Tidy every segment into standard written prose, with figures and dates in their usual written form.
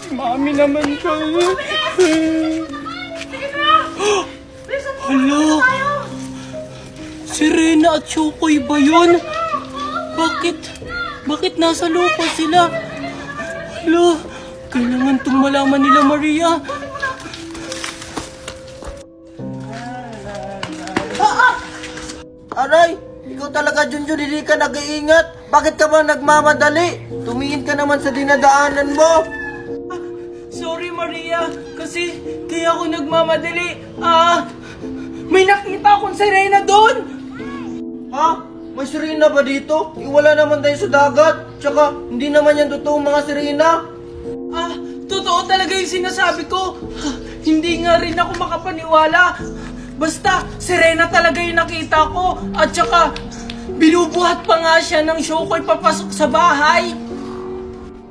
Si Mami naman to. Sige na! Bilisan mo! Hala! Si Reyna at Chokoy ba yun? Bakit nasa lupa sila? Hala! Kailangan itong malaman nila, Maria. Aray! Ikaw talaga, Junjun, hindi ka nag-iingat. Bakit ka ba nagmamadali? Tumingin ka naman sa dinadaanan mo. Sorry, Maria. Kasi kaya ako nagmamadali. May nakita akong si Reyna doon. Ha? May sirena ba dito? Wala naman tayo sa dagat. Tsaka, hindi naman yan totoong mga sirena. Totoo talaga yung sinasabi ko. Hindi nga rin ako makapaniwala. Basta, si Reyna talaga yung nakita ko. At saka, binubuhat pa nga siya ng Chokoy papasok sa bahay.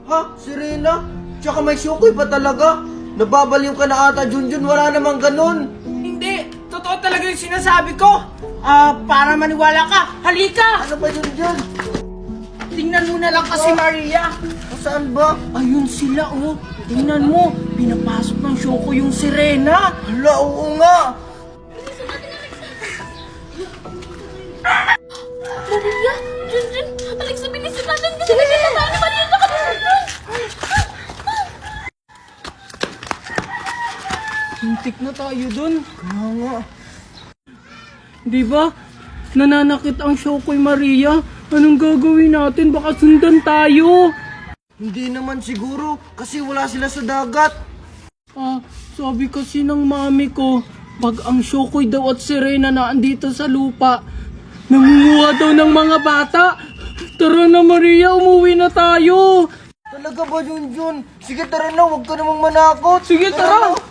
Ha? Sirena? Tsaka may syukoy pa talaga? Nababaliw ka na ata, Junjun. Wala namang ganun. Hindi, totoo talaga yung sinasabi ko. Para maniwala ka, halika! Ano ba, Junjun? Tingnan mo na lang kasi, Maria. Saan ba? Ayun sila, oh. Tingnan mo, pinapasok ng Chokoy yung sirena. Hala, oo nga. Maria! Junjun! Alexa, bilisan natin kasi nakita tayo ni Maria na Junjun! Hintik na tayo dun. Kaya nga. Di ba? Nananakit ang Chokoy, Maria. Anong gagawin natin? Baka sundan tayo. Hindi naman siguro, kasi wala sila sa dagat. Sabi kasi ng mami ko, pag ang Chokoy daw at sirena na andito sa lupa, nangunguha daw ng mga bata. Tara na, Maria, umuwi na tayo. Talaga ba, Junjun? Sige, tara na, huwag ka namang manakot. Sige, tara.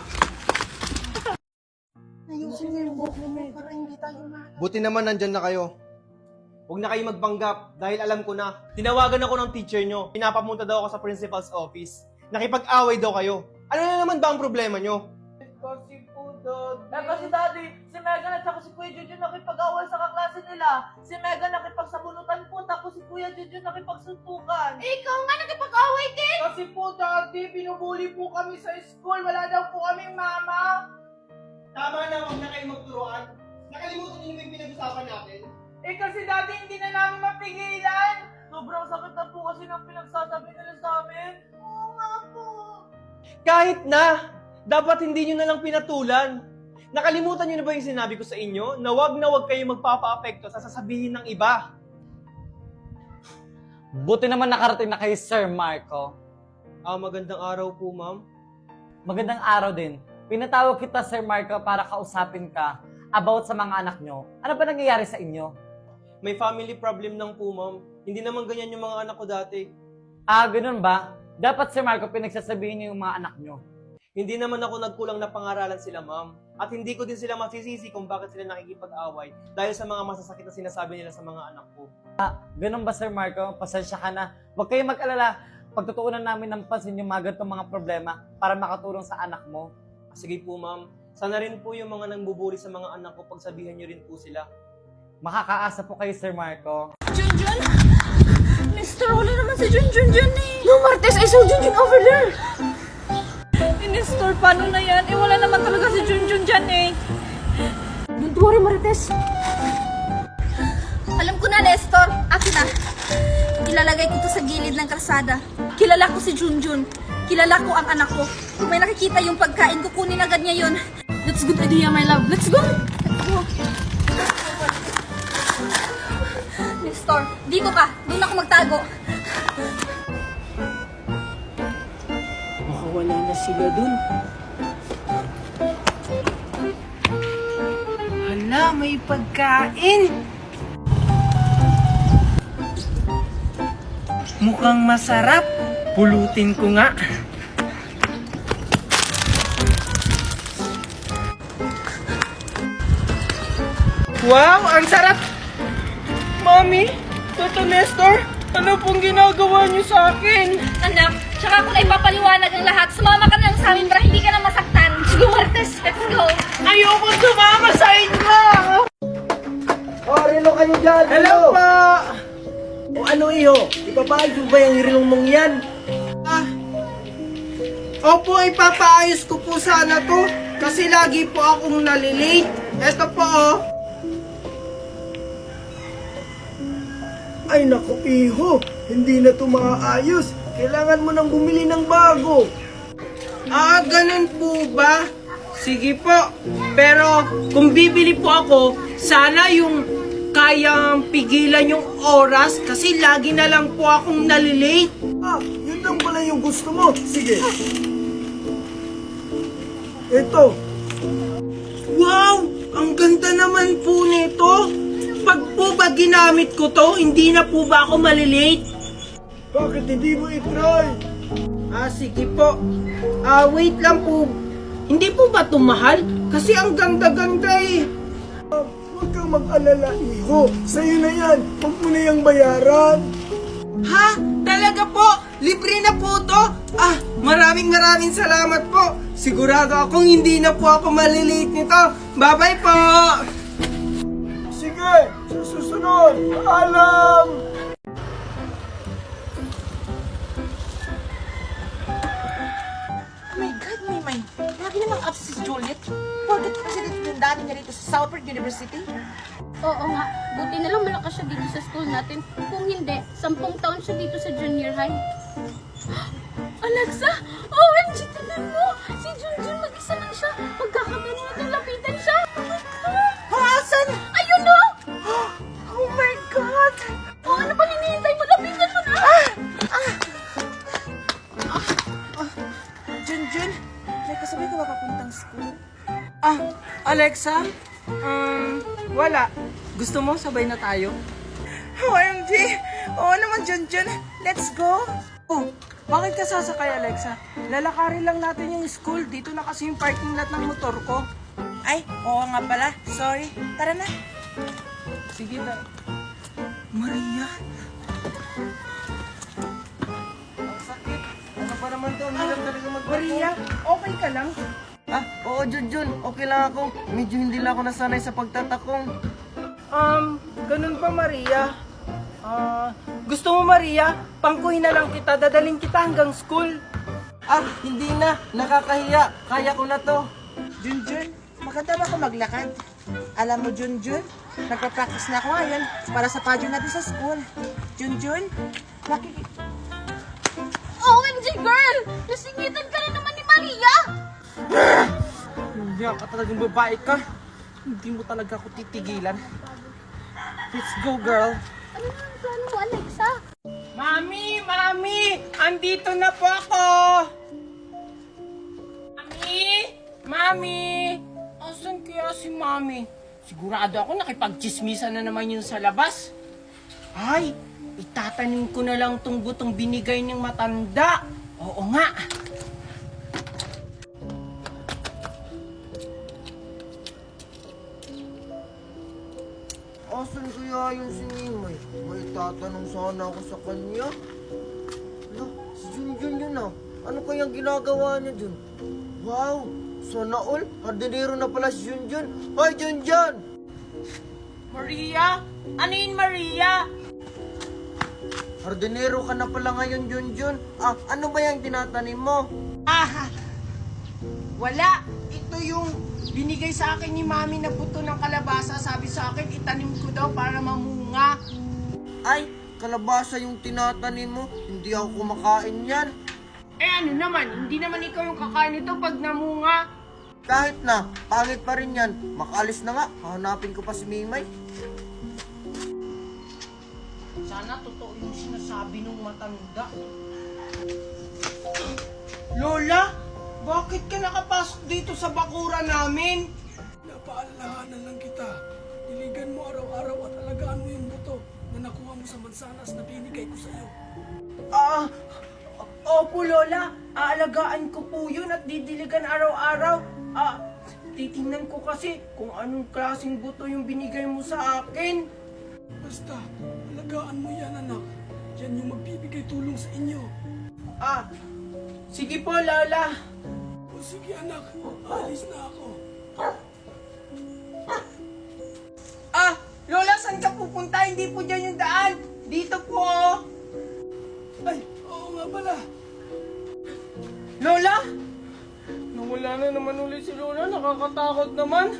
Buti naman nandyan na kayo. Huwag na kayo magpanggap dahil alam ko na. Tinawagan ako ng teacher nyo. Pinapapunta daw ako sa principal's office. Nakipag-away daw kayo. Ano na naman ba ang problema nyo? Kasi po, Kasi daddy, si Megan at saka si Kuya Junjun nakipag-away sa kaklase nila. Si Megan nakipagsabunutan po, tapos si Kuya Junjun nakipagsuntukan. Ikaw nga nagkipag-away din! Kasi po, daddy, binubuli po kami sa school. Wala daw po kaming mama. Tama na, huwag na kayo magturuan. Nakalimutan niyo yung pinag-usapan natin. Kasi daddy, hindi na namin mapigilan. Sobrang sakit na po kasi ng pinagsasabi nila sa amin. Oo nga po. Kahit na, dapat hindi nyo na lang pinatulan. Nakalimutan nyo na ba yung sinabi ko sa inyo na wag kayo magpapa-apekto sa sasabihin ng iba? Buti naman nakarating na kay Sir Marco. Magandang araw po, ma'am. Magandang araw din. Pinatawag kita, Sir Marco, para kausapin ka about sa mga anak nyo. Ano ba nangyayari sa inyo? May family problem lang po, ma'am. Hindi naman ganyan yung mga anak ko dati. Ganun ba? Dapat, Sir Marco, pinagsasabihin niyo yung mga anak nyo. Hindi naman ako nagkulang na pangaralan sila, ma'am. At hindi ko din sila masisisi kung bakit sila nakikipag-away dahil sa mga masasakit na sinasabi nila sa mga anak ko. Ganun ba, Sir Marco? Pasensya ka na. Huwag kayong mag-alala. Pagtutuunan namin ng pansin yung mga ganitong mga problema para makatulong sa anak mo. Sige po, ma'am. Sana rin po yung mga nangbubuli sa mga anak ko, pagsabihan nyo rin po sila. Makakaasa po kayo, Sir Marco. Junjun! Mister, wala naman si Junjun dyan eh! No, Martes, I saw Junjun over there! Nestor, paano na yan? Wala naman talaga si Junjun dyan eh! Don't worry, Marites! Alam ko na, Nestor. Akin na. Ilalagay ko to sa gilid ng kalsada. Kilala ko si Junjun. Kilala ko ang anak ko. Kung may nakikita yung pagkain, kukunin agad niya yun. That's good idea, my love. Let's go! Let's go! Nestor, dito ka. Doon ako magtago. Baka wala na sila dun. Hala, may pagkain! Mukhang masarap. Pulutin ko nga. Wow, ang sarap! Mami, Toto Nestor, ano pong ginagawa niyo sa akin? Anak, tsaka ko na ipapaliwanag ang lahat. Sumama ka na lang sa amin para hindi ka na masaktan. Sige, Martes, let's go. Ayoko sumama sa inyo! Rilo kayo dyan! Hello po! O ano, iho? Ipapayag mo ba yung rilong mong yan? Opo, ipapaayos ko po sana to. Kasi lagi po akong nalilate. Eto po, oh. Ay naku, iho. Hindi na to maaayos. Kailangan mo nang bumili ng bago. Ah, ganun po ba? Sige po. Pero kung bibili po ako, sana yung kayang pigilan yung oras kasi lagi na lang po akong nalilate. Ah, yun lang pala yung gusto mo. Sige. Ito. Wow! Ang ganda naman po nito. Pag po ba ginamit ko to, hindi na po ba ako malilate? Bakit hindi mo itry? Ah, sige po. Wait lang po. Hindi po ba ito mahal? Kasi ang ganda-ganda eh. Huwag kang mag-alala, iho. Sa'yo na yan. Huwag mo na yung bayaran. Ha? Talaga po? Libre na po to? Ah, maraming salamat po. Sigurado akong hindi na po ako malilate nito. Bye-bye po! Sige, sa susunod. Paalam! Oh my God, Maymay. Lagi namang absent si Juliet. Porket president yung dati niya dito sa Southport University. Oo nga, buti na lang malakas siya dito sa school natin. Kung hindi, 10 taon siya dito sa junior high. Alexa! OMG, tignan mo! Si Junjun mag-isa lang siya. Pagkakabili natin, lapitan siya. Hasan! Ayun o! Oh my God! Oh, ano pa hinihintay mo? Lapitan mo na! Junjun, may kasabay ka ba papuntang school? Ah, Alexa? Wala. Gusto mo sabay na tayo? OMG! Oo naman, Junjun. Let's go! Oh, bakit ka sasakay, Alexa? Lalakarin lang natin yung school. Dito na kasi yung parking lot ng motor ko. Ay, oo nga pala. Sorry. Tara na. Sige na. Maria. Ang sakit. Ano pa naman to? Ang hirap talaga magbago. Maria, okay ka lang? Ah, oo, Junjun. Okay lang ako. Medyo hindi lang ako nasanay sa pagtatakong. Ganun ba, Maria? Gusto mo, Maria? Pangkuhin na lang kita. Dadalhin kita hanggang school. Ah, hindi na. Nakakahiya. Kaya ko na to. Junjun, maganda ba ako maglakad? Alam mo, Junjun, nagpa-practice na ako ngayon para sa pageant natin sa school. Junjun, OMG, girl! Nasingitan ka na naman ni Maria! Hindi ka talagang babae ka. Hindi mo talaga ako titigilan. Let's go, girl. Ano na ang plano mo, Alexa? Mami! Mami! Andito na po ako! Mami! Mami! Asan kaya si Mami? Sigurado ako nakipagchismisan na naman yun sa labas. Ay! Itatanim ko na lang tong butong binigay ng matanda. Oo nga. Asan kaya yung si Mimay? May tatanong sana ako sa kanya. Ala, si Junjun yun ah. Ano kayang ginagawa niya dun? Wow! Sana all, hardinero na pala si Junjun. Hoy, Junjun! Maria? Ano yun, Maria? Hardinero ka na pala ngayon, Junjun. Ah, ano ba yung tinatanim mo? Wala. Ito yung binigay sa akin ni Mami na buto ng kalabasa. Sabi sa akin, itanim ko daw para mamunga. Ay, kalabasa yung tinatanim mo. Hindi ako kumakain yan. Eh ano naman, hindi naman ikaw yung kakain nito pag namunga. Kahit na, pangit pa rin yan. Makaalis na nga, hahanapin ko pa si Mimay. Sana totoo yung sinasabi ng matanda. Lola, bakit ka nakapasok dito sa bakura namin? Napaalalahanan lang kita. Diligan mo araw-araw at alagaan mo yung buto na nakuha mo sa mansanas na binigay ko sa iyo. Opo Lola, aalagaan ko po yun at didiligan araw-araw. Titingnan ko kasi kung anong klaseng buto yung binigay mo sa akin. Basta, alagaan mo yan anak. Yan yung magbibigay tulong sa inyo. Sige po Lola. O sige anak, alis na ako. Lola, saan ka pupunta? Hindi po dyan yung daan. Dito po. Ay, oo nga pala. Lola? Nawala na naman ulit si Lola. Nakakatakot naman.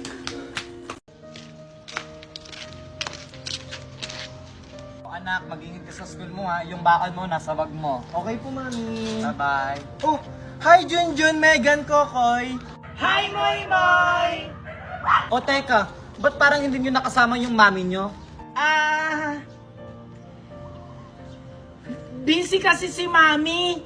Anak, mag-ingat ka sa school mo ha. Yung bakal mo, nasa bag mo. Okay po, Mami. Bye-bye. Oh, hi Junjun, Megan, Kokoy. Hi, Moy Moy! O teka, ba't parang hindi nyo nakasama yung mami nyo? Busy kasi si Mami.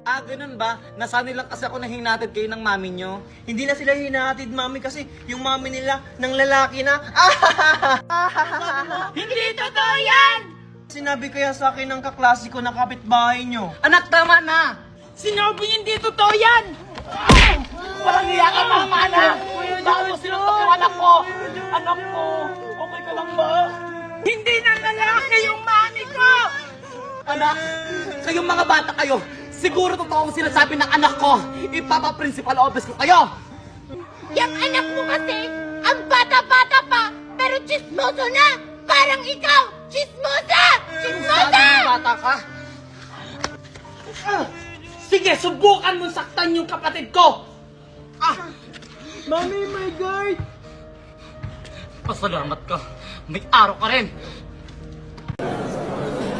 Ah, ganun ba? Nasanay lang kasi ako na hinatid kayo ng mami nyo. Hindi na sila hinahatid, Mami, kasi yung mami nila ng lalaki na. Hindi totoo yan! Sinabi kaya sa akin ng kaklase ko na kapitbahay nyo. Anak, tama na! Sinabi niya hindi totoo yan! Walang iya ka, tama na! Bakit mo sinuntok yung anak ko? Anak ko, okay ka lang ba? Hindi na lalaki yung Mami ko! Anak, kayong mga bata kayo, siguro totoo ang sinasabi ng anak ko. Ipapa-principal office ko kayo! Yung anak mo kasi, ang bata-bata pa, pero chismoso na! Parang ikaw! Chismosa! Chismosa! Sabi ng bata ka? Sige, subukan mo saktan yung kapatid ko! Mami, my God! Pasalamat ka. May araw ka rin.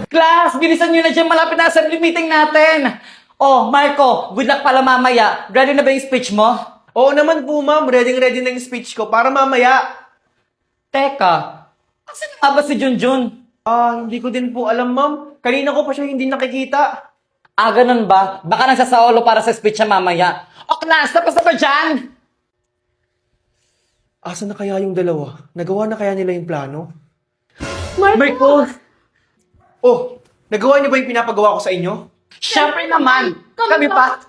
Class, bilisan nyo na dyan. Malapit na assembly meeting natin. Oh, Marco, good luck pala mamaya. Ready na ba yung speech mo? Oo naman po, ma'am. Ready na yung speech ko para mamaya. Teka, asan nga ba si Junjun? Hindi ko din po alam, ma'am. Kanina ko pa siya hindi nakikita. Ah, ganun ba? Baka nagsasaulo para sa speech niya mamaya. O class, tapos na ba dyan? Asa na kaya yung dalawa? Nagawa na kaya nila yung plano? Marco! Oh, nagawa niyo ba yung pinapagawa ko sa inyo? Siyempre naman! Kami pa!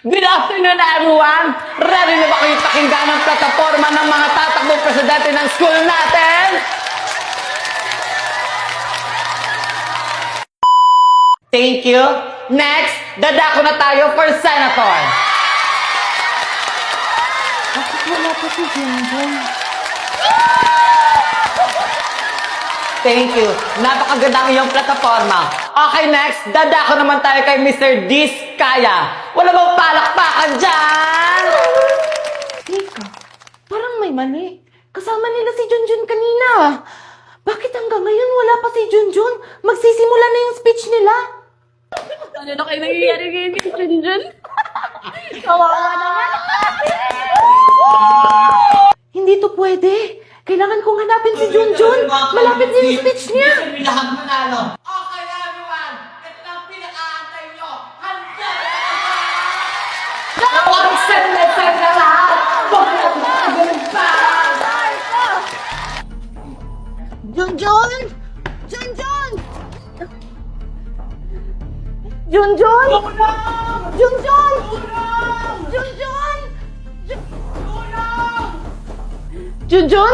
Good afternoon, everyone! Ready na ba kayo pakinggan ang plataforma ng mga tatakbong presidente ng school natin? Thank you. Next, dadako na tayo for senator. Bakit wala pa si Junjun? Thank you. Napakaganda ang iyong plataforma. Okay, next, dadako naman tayo kay Mr. Diskaya. Wala bang palakpakan dyan? Teka, parang may mali. Kasama nila si Junjun kanina. Bakit hanggang ngayon wala pa si Junjun? Magsisimula na yung speech nila. Ano na kayo nangyayari ngayon kay Junjun? Kawawa naman. Hindi to pwede. Kailangan kong hanapin si Junjun. Malapit na yung speech niya. Okay, everyone. Ito na ang pinakaantay nyo. Handa na! Huwag send na lahat! Huwag na ganun pa! Junjun! Junjun! Junjun! Junjun! Junjun! Junjun! Junjun!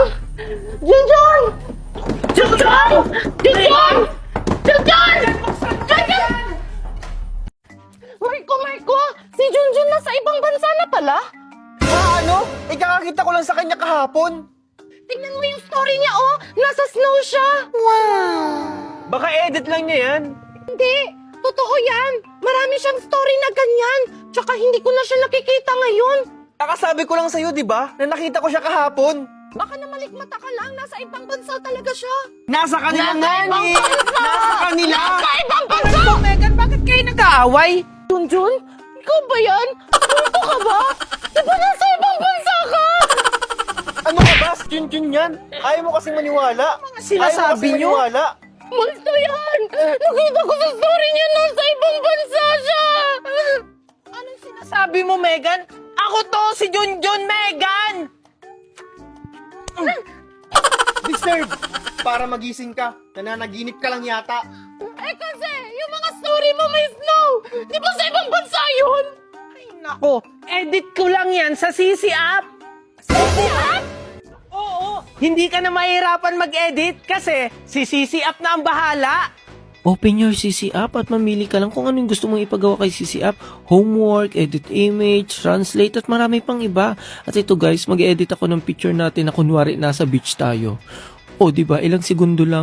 Junjun! Junjun! Junjun! Junjun! Marco! Si Junjun nasa ibang bansa na pala? Ano? Ikakakita ko lang sa kanya kahapon. Tingnan mo yung story niya, oh! Nasa snow siya! Wow! Baka edit lang niya yan. Hindi! Totoo yan! Marami siyang story na ganyan! Tsaka hindi ko na siya nakikita ngayon! Kakasabi ko lang sa'yo, di ba? Na nakita ko siya kahapon. Baka namalikmata ka lang, nasa ibang bansa talaga siya! Nasa kanila nga ni! Nasa kanila! Nasa ibang bansa! Megan, bakit kayo nag-aaway? Junjun? Ikaw ba yan? Ano ka ba? Di ba nasa ibang bansa ka? Ano ka ba? Junjun yan? Ayaw mo kasing maniwala. sinasabi niyo? Maniwala. Multo yan! Nakita ko sa story niya nasa ibang bansa siya! Anong sinasabi mo, Megan? Ako to, si Junjun, Megan! Disturb! Para magising ka. Nananaginip ka lang yata. Eh kasi, yung mga story mo may snow! Di ba sa ibang bansa yun? Nako, edit ko lang yan sa CC app. CC app? Oo, hindi ka na mahirapan mag-edit kasi si CC app na ang bahala. Open your CC app at mamili ka lang kung ano yung gusto mong ipagawa kay CC app. Homework, edit image, translate at marami pang iba. At ito guys, mag-edit ako ng picture natin na kunwari nasa beach tayo. O, di ba? Ilang segundo lang.